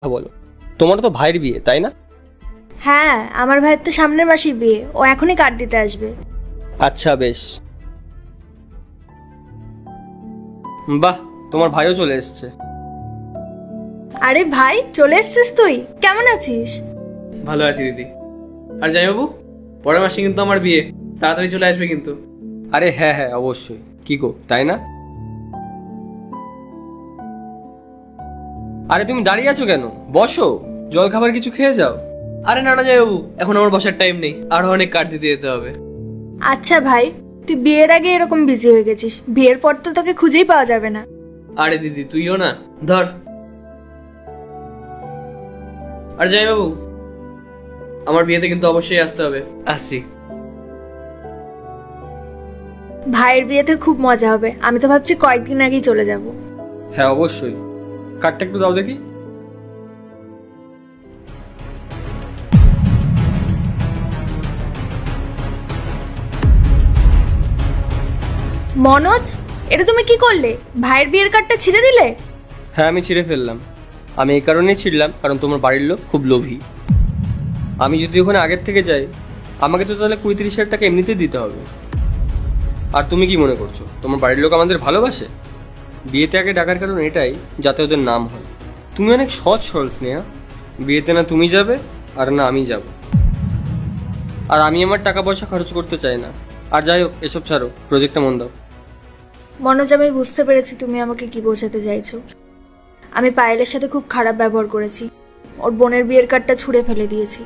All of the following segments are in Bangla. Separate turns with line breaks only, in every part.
বলো, তোমারও তো ভাইয়ের বিয়ে, তাই না?
হ্যাঁ, আমার ভাইয়ের তো সামনের মাসেই বিয়ে। ও এখনই কার্ড দিতে আসবে।
আচ্ছা, বেশ। বাহ, তোমার ভাইও চলে এসছে।
আরে ভাই, চলে এসছিস তুই? কেমন আছিস?
ভালো আছি দিদি। আর যাই বাবু, পরের মাসে কিন্তু আমার বিয়ে, তাড়াতাড়ি চলে আসবে কিন্তু।
আরে হ্যাঁ হ্যাঁ, অবশ্যই। কি গো, তাই না? আরে তুমি দাঁড়িয়ে আছো কেন? বসো, জল খাবার কিছু খেয়ে যাও।
আরে না না যাই বাবু, এখন আমার বসার টাইম নেই, আরো অনেক কার্ড দিতে যেতে হবে।
আচ্ছা ভাই, তুই বিয়ের আগে এরকম বিজি হয়ে গেছিস, বিয়ের পর তো তোকে খুঁজেই পাওয়া যাবে না।
আরে দিদি তুইও না, ধর। আর যাই বাবু, আমার বিয়েতে কিন্তু অবশ্যই আসতে হবে। আসছি।
ভাইয়ের বিয়েতে খুব মজা হবে। আমি তো ভাবছি কয়েকদিন আগেই চলে যাব।
হ্যাঁ অবশ্যই। কার্ডটা একটু দাও দেখি।
মনোজ, এটা তুমি কি করলে? ভাইয়ের বিয়ের কার্ডটা ছিঁড়ে দিলে?
হ্যাঁ, আমি ছিঁড়ে ফেললাম। আমি এই কারণেই ছিঁড়লাম কারণ তোমার বাড়ির লোক খুব লোভী। আমি যদি ওখানে আগের থেকে যাই, আমাকে তো তাহলে ২৫,০০০ টাকা এমনিতেই দিতে হবে। আর তুমি কি মনে করছো তোমার বাড়ির লোক আমাদের ভালোবাসে? বিয়েতে আগে ডাকার কারণ এটাই যাতে ওদের নাম হয়। তুমি অনেক সৎ সরল স্নেহা। বিয়েতে না তুমি যাবে আর না আমি যাব। আর আমি আমার টাকা পয়সা খরচ করতে চাই না। আর যাই হোক, এসব ছাড়ো, প্রজেক্টটা মন দাও।
মনোজ, আমি বুঝতে পেরেছি তুমি আমাকে কি বোঝাতে চাইছো। আমি পায়েলের সাথে খুব খারাপ ব্যবহার করেছি। ওর বোনের বিয়ের কার্ডটা ছুঁড়ে ফেলে দিয়েছি।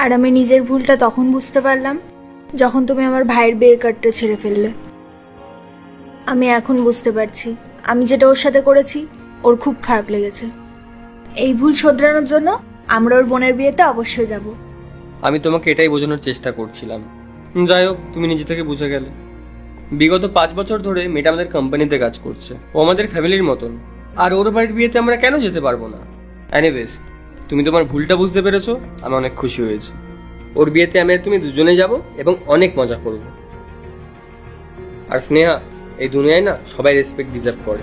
আর আমি নিজের ভুলটা তখন বুঝতে পারলাম যখন তুমি আমার ভাইয়ের বিয়ের কার্ডটা ছিঁড়ে ফেললে। আমি এখন বুঝতে পারছি আমি যেটা ওর সাথে করেছি ওর খুব খারাপ লেগেছে। এই ভুল শোধরানোর জন্য আমরা ওর বোনের বিয়েতে অবশ্যই যাব।
আমি তোমাকে এটাই বোঝানোর চেষ্টা করছিলাম। যাই হোক, তুমি নিজে থেকে বুঝে গেলে। বিগত ৫ বছর ধরে মেয়েটা আমাদের কোম্পানিতে কাজ করছে। ও আমাদের ফ্যামিলির মতন। আর ওর বাড়ির বিয়েতে আমরা কেন যেতে পারবো না? এনিওয়েজ, তুমি তোমার ভুলটা বুঝতে পেরেছো, আমি অনেক খুশি হয়েছি। ওর বিয়েতে আমি আর তুমি দুজনে যাব এবং অনেক মজা করব। আর স্নেহা, এই দুনিয়ায় না সবাই রেসপেক্ট ডিজার্ভ করে।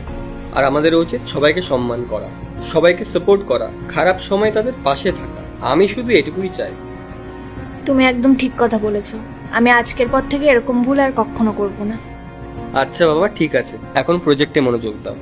আর আমাদের উচিত সবাইকে সম্মান করা, সবাইকে সাপোর্ট করা, খারাপ সময় তাদের পাশে থাকা। আমি শুধু এটুকুই চাই।
তুমি একদম ঠিক কথা বলেছো। আমি আজকের পর থেকে এরকম ভুল আর কখনো করব না।
আচ্ছা বাবা, ঠিক আছে, এখন প্রজেক্টে মনোযোগ দাও।